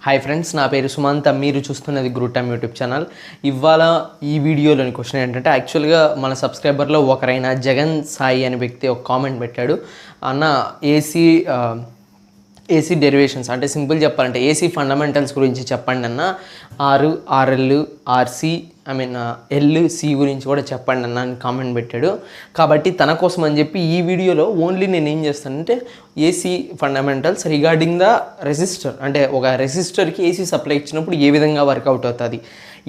Hi friends, నా పేరు సుమంత్. మీరు చూస్తున్నది గ్రూటమ్ యూట్యూబ్ ఛానల్. ఇవాళ ఈ వీడియోలోని క్వశ్చన్ ఏంటంటే, యాక్చువల్గా మన సబ్స్క్రైబర్లో ఒకరైన జగన్ సాయి అనే వ్యక్తి ఒక కామెంట్ పెట్టాడు. అన్న ఏసీ డెరివేషన్స్ అంటే సింపుల్ చెప్పాలంటే ఏసీ ఫండమెంటల్స్ గురించి చెప్పండి అన్న, ఆర్ఎల్ ఆర్సీ ఎల్సి గురించి కూడా చెప్పండి అన్న అని కామెంట్ పెట్టాడు. కాబట్టి తన కోసం అని చెప్పి ఈ వీడియోలో ఓన్లీ నేను ఏం చేస్తానంటే AC fundamentals regarding the resistor, అంటే ఒక రెసిస్టర్కి ఏసీ సప్లై ఇచ్చినప్పుడు ఏ విధంగా వర్కౌట్ అవుతుంది,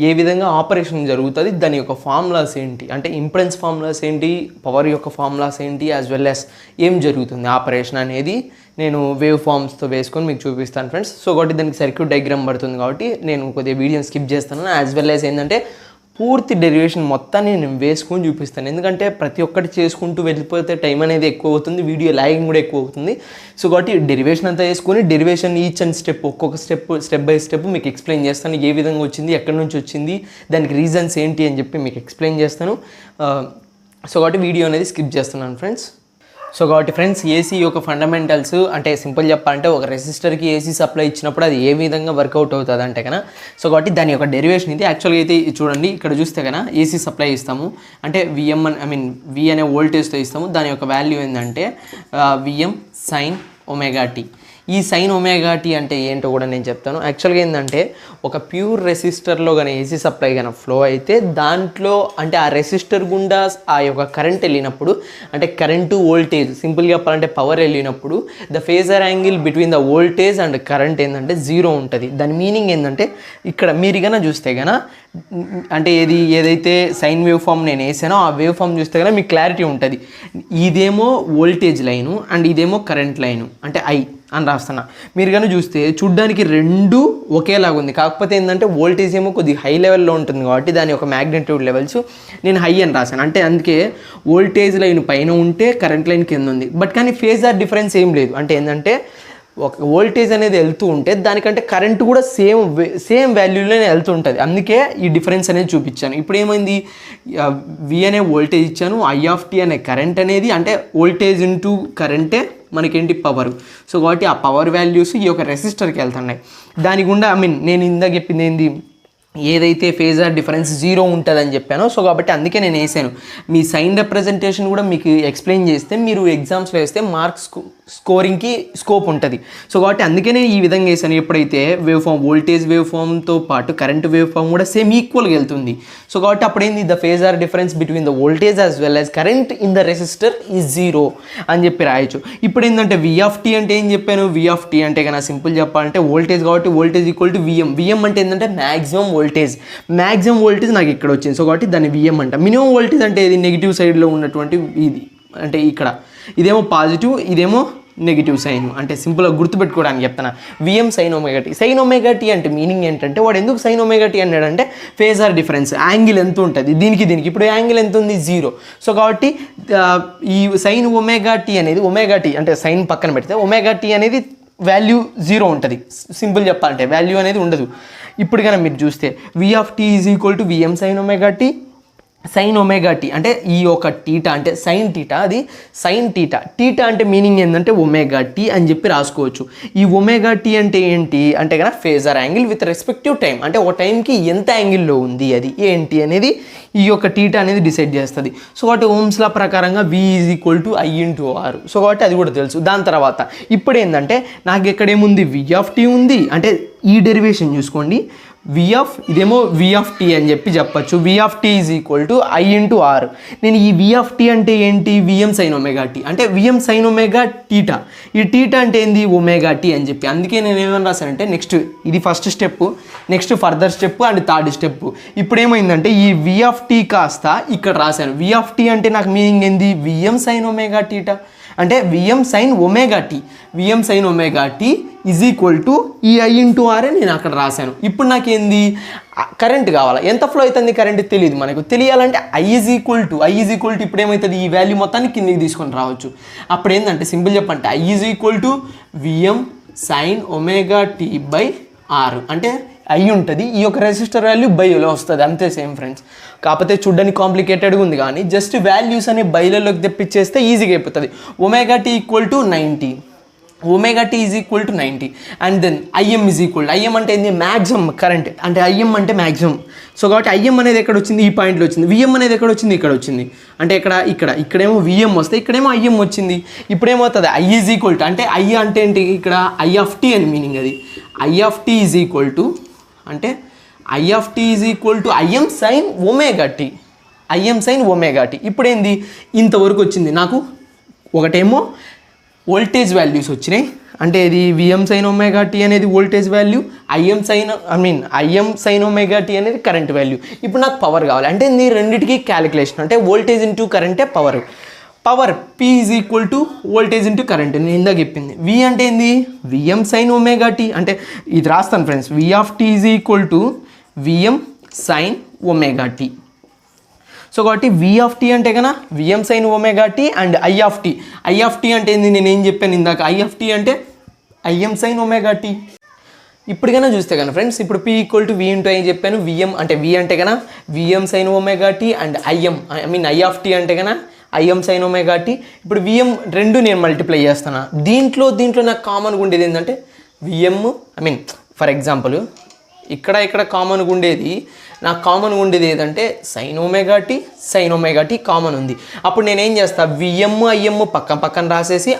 ఏ విధంగా ఆపరేషన్ జరుగుతుంది, దాని యొక్క ఫార్ములాస్ ఏంటి, అంటే ఇంపెడెన్స్ ఫార్ములాస్ ఏంటి, పవర్ యొక్క ఫార్ములాస్ ఏంటి, యాజ్ వెల్ యాజ్ ఏం జరుగుతుంది ఆపరేషన్ అనేది నేను వేవ్ ఫార్మ్స్తో వేసుకొని మీకు చూపిస్తాను ఫ్రెండ్స్. సో కాబట్టి దానికి సర్క్యూట్ డయాగ్రామ్ పడుతుంది కాబట్టి నేను కొద్దిగా వీడియోని స్కిప్ చేస్తాను. యాజ్ వెల్ యాజ్ ఏంటంటే పూర్తి డెరివేషన్ మొత్తాన్ని నేను వేసుకొని చూపిస్తాను. ఎందుకంటే ప్రతి ఒక్కటి చేసుకుంటూ వెళ్ళిపోతే టైం అనేది ఎక్కువ అవుతుంది, వీడియో లాగింగ్ కూడా ఎక్కువ అవుతుంది. సో కాబట్టి డెరివేషన్ అంతా వేసుకొని డెరివేషన్ ఈచ్ అండ్ ఒక్కొక్క స్టెప్ బై స్టెప్ మీకు ఎక్స్ప్లెయిన్ చేస్తాను. ఏ విధంగా వచ్చింది, ఎక్కడి నుంచి వచ్చింది, దానికి రీజన్స్ ఏంటి అని చెప్పి మీకు ఎక్స్ప్లెయిన్ చేస్తాను. సో కాబట్టి వీడియో అనేది స్కిప్ చేస్తున్నాను ఫ్రెండ్స్. సో కాబట్టి ఫ్రెండ్స్, ఏసీ యొక్క ఫండమెంటల్స్ అంటే సింపుల్ చెప్పాలంటే ఒక రెసిస్టర్కి ఏసీ సప్లై ఇచ్చినప్పుడు అది ఏ విధంగా వర్కౌట్ అవుతుంది అంటే కన్నా, సో కాబట్టి దాని యొక్క డెరివేషన్ ఇది. యాక్చువల్గా అయితే చూడండి, ఇక్కడ చూస్తే కన్నా ఏసీ సప్లై ఇస్తాము అంటే వి అనే వోల్టేజ్తో ఇస్తాము. దాని యొక్క వాల్యూ ఏంటంటే విఎం సైన్ ఒమేగా టీ. ఈ సైన్ ఒమేగా టీ అంటే ఏంటో కూడా నేను చెప్తాను. యాక్చువల్గా ఏంటంటే ఒక ప్యూర్ రెసిస్టర్లో కానీ ఏసీ సప్లై కానీ ఫ్లో అయితే దాంట్లో అంటే ఆ రెసిస్టర్ గుండా ఆ యొక్క కరెంట్ వెళ్ళినప్పుడు, అంటే కరెంటు వోల్టేజ్ సింపుల్గా చెప్పాలంటే పవర్ వెళ్ళినప్పుడు the phasor angle between the voltage and current ఏంటంటే జీరో ఉంటుంది. దాని మీనింగ్ ఏంటంటే ఇక్కడ మీరు కన్నా చూస్తే కన్నా అంటే ఏదైతే సైన్ వేవ్ ఫామ్ నేను వేసానో ఆ వేవ్ ఫామ్ చూస్తే కన్నా మీకు క్లారిటీ ఉంటుంది. ఇదేమో వోల్టేజ్ లైను అండ్ ఇదేమో కరెంట్ లైను అంటే ఐ అని రాస్తున్నా. మీరు కానీ చూస్తే చూడ్డానికి రెండు ఒకేలాగా ఉంది, కాకపోతే ఏంటంటే వోల్టేజ్ ఏమో కొద్దిగా హై లెవెల్లో ఉంటుంది కాబట్టి దాని యొక్క మ్యాగ్నిట్యూడ్ లెవెల్స్ నేను హై అని రాశాను. అంటే అందుకే వోల్టేజ్ లైన్ పైన ఉంటే కరెంట్ లైన్ కింద ఉంది. బట్ కానీ ఫేజర్ డిఫరెన్స్ ఏం లేదు. అంటే ఏంటంటే ఒక వోల్టేజ్ అనేది వెళ్తూ ఉంటే దానికంటే కరెంట్ కూడా సేమ్ వాల్యూలోనే వెళ్తూ ఉంటుంది. అందుకే ఈ డిఫరెన్స్ అనేది చూపించాను. ఇప్పుడు ఏమైంది, వి అనే వోల్టేజ్ ఇచ్చాను, ఐ అనే కరెంట్ అనేది అంటే వోల్టేజ్ ఇంటూ కరెంటే మనకేంటి పవర్. సో కాబట్టి ఆ పవర్ వాల్యూస్ ఈ యొక్క రెసిస్టర్కి వెళ్తున్నాయి. దాని గుండా నేను ఇందాక చెప్పింది ఏంది, ఏదైతే ఫేజర్ డిఫరెన్స్ జీరో ఉంటుందని చెప్పానో, సో కాబట్టి అందుకే నేను వేసాను. మీ సైన్ రిప్రజెంటేషన్ కూడా మీకు ఎక్స్ప్లెయిన్ చేస్తే మీరు ఎగ్జామ్స్లో వేస్తే మార్క్స్ స్కోరింగ్కి స్కోప్ ఉంటుంది. సో కాబట్టి అందుకనే ఈ విధంగా వేసాను. ఎప్పుడైతే వేవ్ ఫామ్ వోల్టేజ్ వేవ్ ఫామ్తో పాటు కరెంట్ వేవ్ ఫామ్ కూడా సేమ్ ఈక్వల్గా వెళ్తుంది. సో కాబట్టి అప్పుడేంది, the phasor difference between the voltage as well as current in the resistor is zero అని చెప్పి రాయొచ్చు. ఇప్పుడు ఏంటంటే విఎఫ్టీ అంటే ఏం చెప్పాను, విఎఫ్టీ అంటే కన్నా సింపుల్ చెప్పాలంటే వోల్టేజ్ కాబట్టి వోల్టేజ్ ఈక్వల్ టు విఎం అంటే ఏంటంటే మ్యాక్సిమం వోల్టేజ్ నాకు ఇక్కడ వచ్చింది. సో కాబట్టి దాన్ని విఎం అంట. మినిమం వోల్టేజ్ అంటే ఇది నెగిటివ్ సైడ్లో ఉన్నటువంటి ఇది, అంటే ఇక్కడ ఇదేమో పాజిటివ్, ఇదేమో నెగిటివ్ సైన్. అంటే సింపుల్గా గుర్తుపెట్టుకోవడానికి చెప్తాను, VM sine omega tea. Sine omega tea అంటే మీనింగ్ ఏంటంటే వాడు ఎందుకు సైన్ ఒమేగా టీ అన్నాడంటే ఫేజర్ డిఫరెన్స్ యాంగిల్ ఎంత ఉంటుంది దీనికి ఇప్పుడు యాంగిల్ ఎంత ఉంది, జీరో. సో కాబట్టి ఈ సైన్ ఒమేగా టీ అనేది ఒమేగా టీ అంటే సైన్ పక్కన పెడితే ఒమేగా టీ అనేది వాల్యూ జీరో ఉంటుంది. సింపుల్ చెప్పాలంటే వాల్యూ అనేది ఉండదు. ఇప్పుడు కనుక మీరు చూస్తే VFT is equal to VM sine omega tea. Sine omega tea అంటే ఈ ఒక టీటా అంటే సైన్ టీటా, అది సైన్ టీటా అంటే మీనింగ్ ఏంటంటే ఒమేగా టీ అని చెప్పి రాసుకోవచ్చు. ఈ ఒమేగా టీ అంటే ఏంటి అంటే కనుక phasor angle with respective time, అంటే ఒక టైంకి ఎంత యాంగిల్లో ఉంది అది ఏంటి అనేది ఈ యొక్క టీటా అనేది డిసైడ్ చేస్తుంది. సో కాబట్టి ఓమ్స్ లా ప్రకారంగా V is equal to I into R. So కాబట్టి అది కూడా తెలుసు. దాని తర్వాత ఇప్పుడు ఏంటంటే నాకు ఎక్కడేముంది, విఎఫ్టీ ఉంది. అంటే ఈ డెరివేషన్ చూసుకోండి, ఇదేమో విఎఫ్టీ అని చెప్పి చెప్పచ్చు. VFT is equal to I into R. నేను ఈ విఎఫ్టీ అంటే ఏంటి, విఎం సైన్ ఒమేగా టీ అంటే విఎం సైన్ ఒమేగా టీటా. ఈ టీటా అంటే ఏంది, ఒమేగా టీ అని చెప్పి. అందుకే నేను ఏమని రాశానంటే నెక్స్ట్ ఇది first step, next further step and third step. ఇప్పుడు ఏమైందంటే ఈ విఎఫ్టీ కాస్త ఇక్కడ రాశాను. విఎఫ్టీ అంటే నాకు మీనింగ్ ఏంది, విఎం సైన్ ఒమేగా టీటా అంటే VM sine omega tea is equal to ఈ ఐ ఇంటూ ఆర్ అని నేను అక్కడ రాశాను. ఇప్పుడు నాకేంది, కరెంట్ కావాలి. ఎంత ఫ్లో అవుతుంది కరెంట్ తెలియదు మనకు. తెలియాలంటే ఐ ఈజ్ ఈక్వల్ టు ఇప్పుడు ఏమవుతుంది, ఈ వాల్యూ మొత్తాన్ని కిందికి తీసుకొని రావచ్చు. అప్పుడు ఏంటంటే సింపుల్ చెప్పంటే I is equal to VM sine omega tea by R అంటే ఐ ఉంటుంది. ఈ యొక్క రెసిస్టర్ వాల్యూ బైలో వస్తుంది, అంతే సేమ్ ఫ్రెండ్స్. కాకపోతే చూడ్డానికి కాంప్లికేటెడ్గా ఉంది కానీ జస్ట్ వాల్యూస్ అనే బైలలోకి తెప్పించేస్తే ఈజీగా అయిపోతుంది. Omega T equal to 90 omega tea is equal to 90 and then IM is equal IM అంటే ఏంది మ్యాక్సిమం కరెంట్ అంటే ఐఎం అంటే మ్యాక్సిమం. సో కాబట్టి ఐఎం అనేది ఎక్కడ వచ్చింది ఈ పాయింట్లో వచ్చింది, విఎం అనేది ఎక్కడ వచ్చింది ఇక్కడ వచ్చింది, అంటే ఇక్కడేమో విఎం వస్తే ఇక్కడేమో ఐఎం వచ్చింది. ఇప్పుడు ఏమవుతుంది ఐ ఈజ్ ఈక్వల్ టు అంటే ఐ అంటే ఏంటి ఇక్కడ ఐ ఆఫ్ టీ అని మీనింగ్, అది I of tea is equal to అంటే I of tea is equal to IM sine omega t, IM sine omega tea. ఇప్పుడు ఏంది ఇంతవరకు వచ్చింది నాకు, ఒకటేమో వోల్టేజ్ వాల్యూస్ వచ్చినాయి అంటే ఇది విఎం సైన్ ఒమేగా టీ అనేది voltage value, IM sine omega t అనేది కరెంట్ వాల్యూ. ఇప్పుడు నాకు పవర్ కావాలి అంటే ఈ రెండింటికి క్యాలిక్యులేషన్ అంటే వోల్టేజ్ ఇంటూ కరెంటే power P is equal to voltage into current. నేను ఇందాక చెప్పింది వి అంటే ఏంది విఎం సైన్ ఒమేగా టీ, అంటే ఇది రాస్తాను friends, V of tea is equal to VM sine omega T. So కాబట్టి వి ఆఫ్ టీ అంటే కన్నా VM sine omega T and I of T అంటే ఏంది నేను ఏం చెప్పాను ఇందాక, ఐ ఆఫ్ టీ అంటే ఐఎం సైన్ ఒమేగా టీ. ఇప్పుడు కన్నా చూస్తే కన్నా ఫ్రెండ్స్ ఇప్పుడు P equal to V into I చెప్పాను, విఎం అంటే వి అంటే కన్నా VM sine omega T and I of T అంటే కన్నా ఐఎం సైన్ ఒమేగా టీ. ఇప్పుడు విఎం రెండు నేను మల్టిప్లై చేస్తాను, దీంట్లో నాకు కామన్గా ఉండేది ఏంటంటే విఎం ఫర్ ఎగ్జాంపుల్ ఇక్కడ కామన్గా ఉండేది నాకు కామన్గా ఉండేది ఏదంటే సైన్ ఒమేగా టీ కామన్ ఉంది. అప్పుడు నేనేం చేస్తాను విఎం ఐఎం పక్కన రాసేసి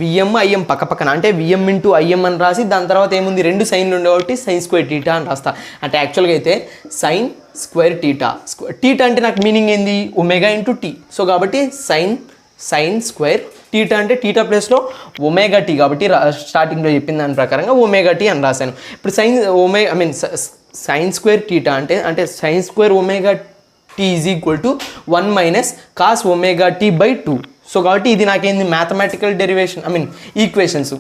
విఎం ఐఎం పక్కన అంటే విఎం ఇంటూ ఐఎం అని రాసి దాని తర్వాత ఏముంది రెండు సైన్లు ఉండే కాబట్టి సైన్ స్క్వేర్ టీటా అని రాస్తా. అంటే యాక్చువల్గా అయితే సైన్ స్క్వేర్ టీటా అంటే నాకు మీనింగ్ ఏంది ఒమేగా ఇంటూ టీ. సో కాబట్టి సైన్ స్క్వేర్ టీటా అంటే టీటా ప్లేస్లో ఒమేగా టీ కాబట్టి స్టార్టింగ్లో చెప్పిన దాని ప్రకారంగా ఒమేగా టీ అని రాశాను. ఇప్పుడు సైన్ స్క్వేర్ టీటా అంటే sine square omega tea is equal to 1 minus cos omega tea by 2. So కాబట్టి ఇది నాకేంది మ్యాథమెటికల్ డెరివేషన్ ఈక్వేషన్స్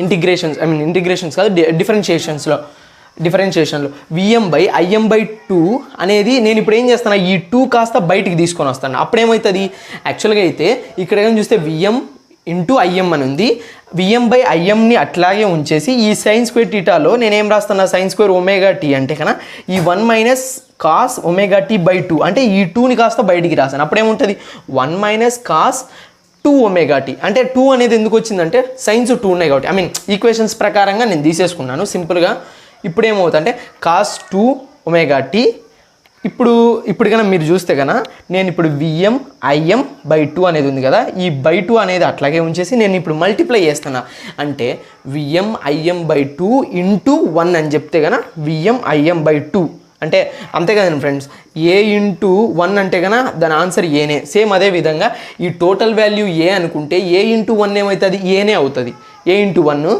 ఇంటిగ్రేషన్స్ కాదు డిఫరెన్షియేషన్లో విఎం బై ఐఎం బై 2 అనేది నేను ఇప్పుడు ఏం చేస్తాను ఈ 2 కాస్త బయటికి తీసుకొని వస్తాను. అప్పుడేమవుతుంది యాక్చువల్గా అయితే ఇక్కడ ఏం చూస్తే విఎం ఇంటూ ఐఎం అని ఉంది, విఎం బై ఐఎంని అట్లాగే ఉంచేసి ఈ సైన్ స్క్వేర్ టీటాలో నేనేం రాస్తున్నా సైన్ స్క్వేర్ ఒమేగా టీ అంటే కన్నా ఈ 1 minus cos omega tea by 2 అంటే ఈ 2ని కాస్త బయటికి రాసాను. అప్పుడేముంటుంది 1 మైనస్ కాస్ 2 ఒమేగా టీ. అంటే 2 అనేది ఎందుకు వచ్చిందంటే సైన్స్ 2 ఉన్నాయి కాబట్టి ఈక్వేషన్స్ ప్రకారంగా నేను తీసేసుకున్నాను సింపుల్గా. ఇప్పుడు ఏమవుతుందంటే కాస్ 2 ఒమేగా టీ. ఇప్పుడు కన్నా మీరు చూస్తే కన్నా నేను ఇప్పుడు విఎం ఐఎం బై 2 అనేది ఉంది కదా, ఈ బై 2 అనేది అట్లాగే ఉంచేసి నేను ఇప్పుడు మల్టిప్లై చేస్తున్నా అంటే విఎం ఐఎం బై 2 ఇంటూ 1 అని చెప్తే కన్నా విఎం ఐఎం బై 2 అంటే అంతే కదండి ఫ్రెండ్స్, ఏ ఇంటూ 1 అంటే కన్నా దాని ఆన్సర్ ఏనే. సేమ్ అదే విధంగా ఈ టోటల్ వాల్యూ ఏ అనుకుంటే ఏ ఇంటూ 1 ఏమవుతుంది ఏనే అవుతుంది, ఏ ఇంటూ 1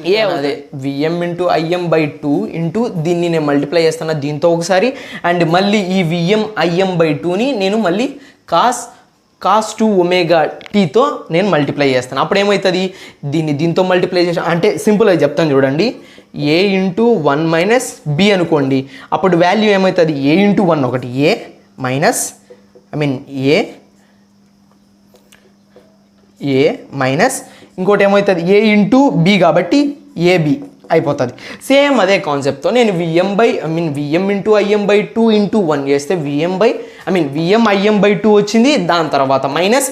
ఏ అదే VM into IM by 2 into దీన్ని నేను మల్టిప్లై చేస్తాను దీంతో ఒకసారి అండ్ మళ్ళీ ఈ విఎం ఐఎం బై 2ని నేను మళ్ళీ కాస్ 2 ఒమేగా టీతో నేను మల్టిప్లై చేస్తాను. అప్పుడు ఏమవుతుంది దీంతో మల్టిప్లై చేసి అంటే సింపుల్గా చెప్తాను చూడండి, ఏ ఇంటూ 1 మైనస్ బి అనుకోండి. అప్పుడు వాల్యూ ఏమవుతుంది ఏ ఇంటూ 1 ఒకటి ఏ మైనస్ ఏ మైనస్ ఇంకోటి ఏమవుతుంది ఏ ఇంటూ బి కాబట్టి ఏబి అయిపోతుంది. సేమ్ అదే కాన్సెప్ట్తో నేను VM into IM by 2 into 1 చేస్తే విఎం ఐఎం బై 2 వచ్చింది. దాని తర్వాత మైనస్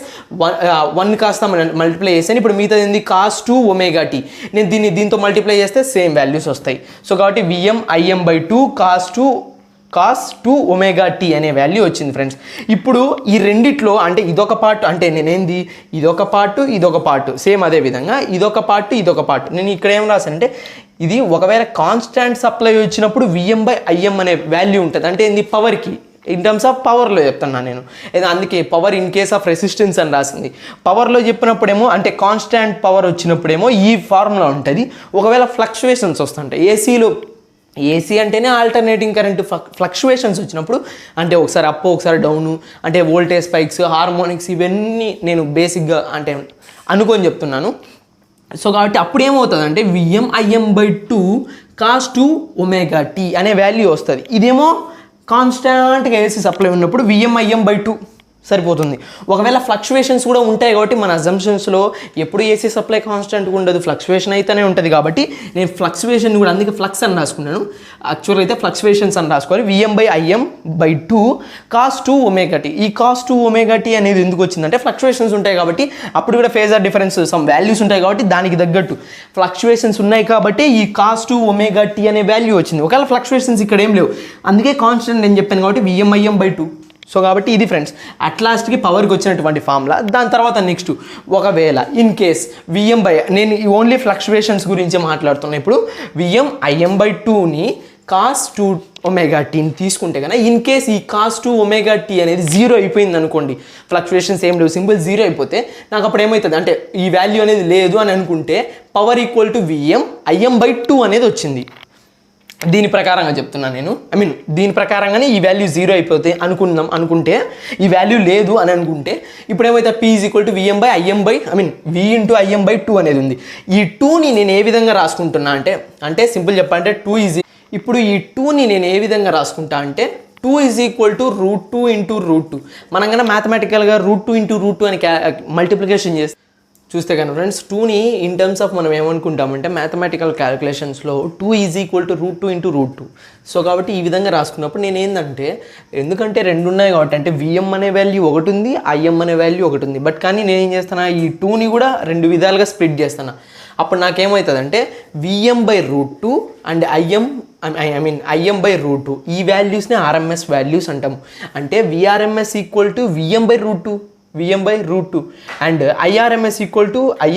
1 కాస్త మల్టిప్లై చేస్తాను. ఇప్పుడు మిగతాది ఏంది కాస్ 2 ఒమేగా టీ. నేను దీంతో మల్టిప్లై చేస్తే సేమ్ వాల్యూస్ వస్తాయి. సో కాబట్టి VM IM by 2 cos 2 omega t అనే వాల్యూ వచ్చింది ఫ్రెండ్స్. ఇప్పుడు ఈ రెండిట్లో అంటే ఇదొక పార్ట్ అంటే నేనేంది ఇదొక పార్ట్ సేమ్ అదే విధంగా ఇదొక పార్ట్ నేను ఇక్కడ ఏం రాసానంటే ఇది ఒకవేళ కాన్స్టాంట్ సప్లై వచ్చినప్పుడు విఎం బై ఐఎం అనే వాల్యూ ఉంటుంది. అంటే ఏంది పవర్కి ఇన్ టర్మ్స్ ఆఫ్ పవర్లో చెప్తున్నా నేను, అందుకే power in case of resistance అని రాసింది. పవర్లో చెప్పినప్పుడేమో అంటే కాన్స్టాంట్ పవర్ వచ్చినప్పుడేమో ఈ ఫార్ములా ఉంటుంది. ఒకవేళ ఫ్లక్చువేషన్స్ వస్తుంటాయి ఏసీ అంటేనే ఆల్టర్నేటింగ్ కరెంట్ ఫ్లక్చువేషన్స్ వచ్చినప్పుడు అంటే ఒకసారి అప్ ఒకసారి డౌను అంటే వోల్టేజ్ స్పైక్స్ హార్మోనిక్స్ ఇవన్నీ నేను బేసిక్గా అంటే అనుకొని చెప్తున్నాను. సో కాబట్టి అప్పుడు ఏమవుతుంది అంటే VM IM by 2 cos 2 omega t అనే వాల్యూ వస్తుంది. ఇదేమో కాన్స్టాంట్గా ఏసీ సప్లై ఉన్నప్పుడు విఎం ఐఎం బై 2 సరిపోతుంది. ఒకవేళ ఫ్లక్చువేషన్స్ కూడా ఉంటాయి కాబట్టి మన అజంప్షన్స్లో ఎప్పుడు ఏసీ సప్లై కాన్స్టెంట్గా ఉండదు, ఫ్లక్చువేషన్ అయితేనే ఉంటుంది. కాబట్టి నేను ఫ్లక్చువేషన్ కూడా అందుకే ఫ్లక్స్ అని రాసుకున్నాను. యాక్చువల్గా అయితే ఫ్లక్చువేషన్స్ అని రాసుకోవాలి. Vm/Im/2 cos 2 ωt. ఈ cos 2 ωt అనేది ఎందుకు వచ్చిందంటే ఫ్లక్చువేషన్స్ ఉంటాయి కాబట్టి, అప్పుడు కూడా ఫేజర్ డిఫరెన్స్ సమ్ వాల్యూస్ ఉంటాయి కాబట్టి దానికి తగ్గట్టు ఫ్లక్చువేషన్స్ ఉన్నాయి కాబట్టి ఈ cos 2 ωt అనే వాల్యూ వచ్చింది. ఒకవేళ ఫ్లక్చువేషన్స్ ఇక్కడ ఏం లేవు, అందుకే కాన్స్టెంట్ నేను చెప్పాను కాబట్టి Vm/Im/2. సో కాబట్టి ఇది ఫ్రెండ్స్ అట్ లాస్ట్కి పవర్కి వచ్చినటువంటి ఫార్ములా. దాని తర్వాత నెక్స్ట్ ఒకవేళ ఇన్ కేస్ నేను ఓన్లీ ఫ్లక్చువేషన్స్ గురించి మాట్లాడుతున్నా. ఇప్పుడు Vm/Im/2ని cos 2 ωt తీసుకుంటే కనుక ఇన్ కేస్ ఈ cos 2 ωt అనేది 0 అయిపోయింది అనుకోండి, ఫ్లక్చువేషన్స్ ఏం లేవు, సింపుల్ 0 అయిపోతే నాకు అప్పుడు ఏమవుతుంది అంటే ఈ వాల్యూ అనేది లేదు అని అనుకుంటే పవర్ ఈక్వల్ టు Vm/Im/2 అనేది వచ్చింది. దీని ప్రకారంగా చెప్తున్నాను నేను. దీని ప్రకారంగానే ఈ వాల్యూ 0 అయిపోతే అనుకుంటే ఈ వాల్యూ లేదు అని అనుకుంటే ఇప్పుడు ఏమైతే P = V/Im/2 అనేది ఉంది. ఈ 2ని నేను ఏ విధంగా రాసుకుంటున్నా అంటే సింపుల్ చెప్పాలంటే 2 ఈజీ. ఇప్పుడు ఈ 2ని నేను ఏ విధంగా రాసుకుంటా అంటే 2 = √2 × √2. మనం కన్నా మ్యాథమెటికల్గా √2 × √2 అని మల్టిప్లికేషన్ చేస్తే చూస్తే కానీ ఫ్రెండ్స్ 2ని ఇన్ టర్మ్స్ ఆఫ్ మనం ఏమనుకుంటామంటే మ్యాథమెటికల్ క్యాలిక్యులేషన్స్లో 2 = √2 × √2. సో కాబట్టి ఈ విధంగా రాసుకున్నప్పుడు నేను ఏంటంటే ఎందుకంటే రెండు ఉన్నాయి కాబట్టి అంటే Vm అనే వాల్యూ ఒకటి ఉంది, Im అనే వాల్యూ ఒకటి ఉంది. బట్ కానీ నేను ఏం చేస్తాను, ఈ 2ని కూడా రెండు విధాలుగా స్ప్లిట్ చేస్తాను. అప్పుడు నాకేమవుతుందంటే Vm/√2 అండ్ Im/√2 ఈ వాల్యూస్ని RMS వాల్యూస్ అంటాము. అంటే VRMS = Vm/√2 and IRMS =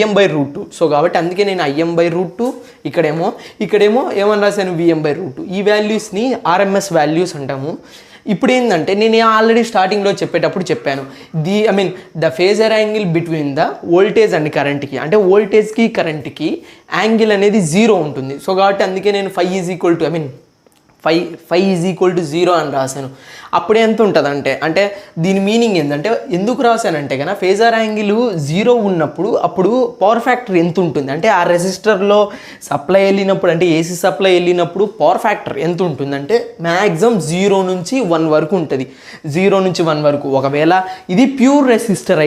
Im/√2. So కాబట్టి అందుకే నేను Im/√2 ఇక్కడేమో ఏమని రాశాను Vm/√2. ఈ వాల్యూస్ని RMS వాల్యూస్ అంటాము. ఇప్పుడు ఏంటంటే నేను ఆల్రెడీ స్టార్టింగ్లో చెప్పేటప్పుడు చెప్పాను the phasor angle between the voltage and కరెంట్కి, అంటే వోల్టేజ్కి కరెంట్కి యాంగిల్ అనేది 0 ఉంటుంది. సో కాబట్టి అందుకే నేను ϕ = 0 అని రాశాను. అప్పుడు ఎంత ఉంటుంది అంటే దీని మీనింగ్ ఏంటంటే ఎందుకు రాశానంటే కన్నా ఫేజర్ యాంగిల్ 0 ఉన్నప్పుడు అప్పుడు పవర్ ఫ్యాక్టర్ ఎంత ఉంటుంది అంటే ఆ రెసిస్టర్లో సప్లై వెళ్ళినప్పుడు అంటే ఏసీ సప్లై వెళ్ళినప్పుడు పవర్ ఫ్యాక్టర్ ఎంత ఉంటుందంటే మ్యాక్సిమం 0 నుంచి 1 వరకు ఉంటుంది. 0 నుంచి 1 వరకు. ఒకవేళ ఇది ప్యూర్ రెసిస్టర్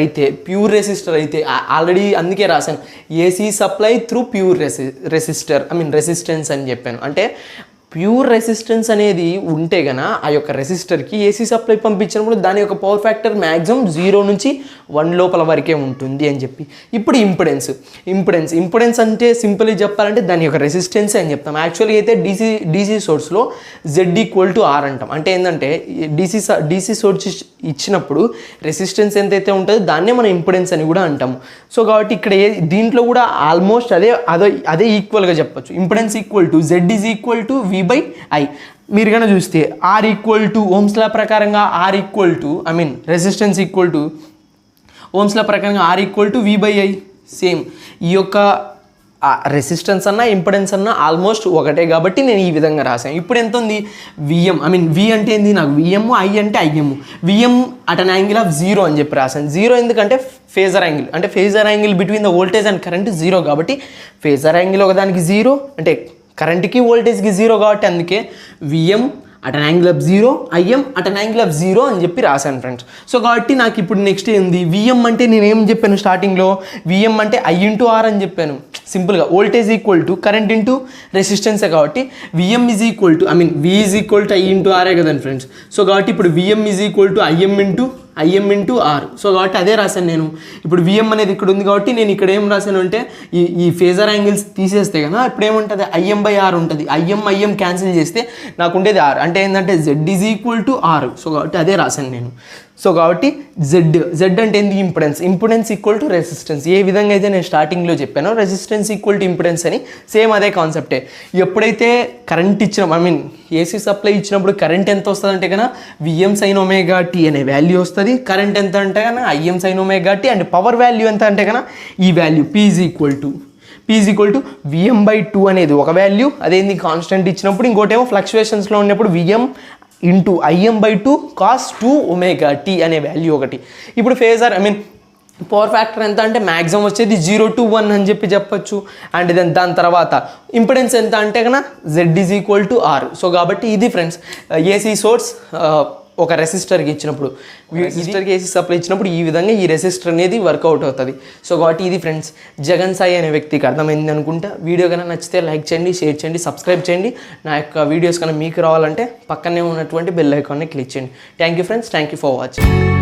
అయితే ఆల్రెడీ అందుకే రాశాను AC supply through pure resistance అని చెప్పాను. అంటే ప్యూర్ రెసిస్టెన్స్ అనేది ఉంటే గన ఆ యొక్క రెసిస్టర్కి ఏసీ సప్లై పంపించినప్పుడు దాని యొక్క పవర్ ఫ్యాక్టర్ మ్యాక్సిమం 0 నుంచి 1 లోపల వరకే ఉంటుంది అని చెప్పి. ఇప్పుడు ఇంపిడెన్స్ అంటే సింపుల్గా చెప్పాలంటే దాని యొక్క రెసిస్టెన్స్ అని చెప్తాం. యాక్చువల్గా అయితే డీసీ సోర్స్లో Z = R అంటాం. అంటే ఏంటంటే డీసీ సోర్స్ ఇచ్చినప్పుడు రెసిస్టెన్స్ ఎంతైతే ఉంటుందో దాన్నే మనం ఇంపిడెన్స్ అని కూడా అంటాము. సో కాబట్టి ఇక్కడ దీంట్లో కూడా ఆల్మోస్ట్ అదే ఈక్వల్గా చెప్పచ్చు. Impedance Z V/I. మీరు కన్నా చూస్తే R = ఓమ్స్ లా ప్రకారంగా రెసిస్టెన్స్ ఓమ్స్ లా ప్రకారంగా R = V/I. సేమ్ ఈ యొక్క రెసిస్టెన్స్ అన్నా ఇంపిడెన్స్ అన్నా ఆల్మోస్ట్ ఒకటే కాబట్టి నేను ఈ విధంగా రాశాను. ఇప్పుడు ఎంత ఉంది Vm V అంటే ఏంది నాకు Vm, I అంటే Im. Vm at an angle of 0 అని చెప్పి రాశాను. 0 ఎందుకంటే phasor angle between the voltage and current 0 కాబట్టి ఫేజర్ యాంగిల్ ఒకదానికి 0 అంటే కరెంట్కి వోల్టేజ్కి 0 కాబట్టి అందుకే Vm at an angle of 0, Im at an angle of 0 అని చెప్పి రాశాను ఫ్రెండ్స్. సో కాబట్టి నాకు ఇప్పుడు నెక్స్ట్ ఏంది Vm అంటే నేను ఏం చెప్పాను స్టార్టింగ్లో Vm అంటే I × R అని చెప్పాను. సింపుల్గా వోల్టేజ్ = కరెంట్ ఇంటూ రెసిస్టెన్సే కాబట్టి Vm V = I × R కదండి ఫ్రెండ్స్. సో కాబట్టి ఇప్పుడు Vm Im × R. సో కాబట్టి అదే రాశాను నేను. ఇప్పుడు Vm అనేది ఇక్కడ ఉంది కాబట్టి నేను ఇక్కడ ఏం రాశాను అంటే ఈ ఫేజర్ యాంగిల్స్ తీసేస్తే కదా ఇప్పుడు ఏముంటుంది Im/R ఉంటుంది. Im క్యాన్సిల్ చేస్తే నాకు ఉండేది R. అంటే ఏంటంటే Z = R. సో కాబట్టి అదే రాశాను నేను. సో కాబట్టి Z అంటే ఏంది ఇంపిడెన్స్ = రెసిస్టెన్స్. ఏ విధంగా అయితే నేను స్టార్టింగ్లో చెప్పానో రెసిస్టెన్స్ = ఇంపిడెన్స్ అని సేమ్ అదే కాన్సెప్టే. ఎప్పుడైతే కరెంట్ ఇచ్చిన ఏసీ సప్లై ఇచ్చినప్పుడు కరెంట్ ఎంత వస్తుంది అంటే కన్నా Vm sin ωt అనే వాల్యూ వస్తుంది. కరెంట్ ఎంత అంటే కన్నా Im sin ωt and power value ఎంత అంటే కన్నా ఈ వాల్యూ P = Vm/2 అనేది ఒక వాల్యూ. అదేంది కాన్స్టెంట్ ఇచ్చినప్పుడు ఇంకోటేమో ఫ్లక్చువేషన్స్లో ఉన్నప్పుడు Vm × Im/2 cos 2 ωt అనే వాల్యూ ఒకటి. ఇప్పుడు ఫేజర్ పవర్ ఫ్యాక్టర్ ఎంత అంటే మ్యాక్సిమం వచ్చేది 0 to 1 అని చెప్పచ్చు. అండ్ దాని తర్వాత ఇంపిడెన్స్ ఎంత అంటే కన్నా Z = R. సో కాబట్టి ఇది ఫ్రెండ్స్ ఏసీ సోర్స్ ఒక రెసిస్టర్కి ఇచ్చినప్పుడు రెసిస్టర్కి ఏసీ సప్లై ఇచ్చినప్పుడు ఈ విధంగా ఈ రెసిస్టర్ అనేది వర్కౌట్ అవుతుంది. సో కాబట్టి ఇది ఫ్రెండ్స్ జగన్ సాయి అనే వ్యక్తికి అర్థమైంది అనుకుంటా. వీడియో కన్నా నచ్చితే లైక్ చేయండి, షేర్ చేయండి, సబ్స్క్రైబ్ చేయండి. నా యొక్క వీడియోస్ కన్నా మీకు రావాలంటే పక్కనే ఉన్నటువంటి బెల్ ఐకాన్ని క్లిక్ చేయండి. Thank you friends, thank you for watching.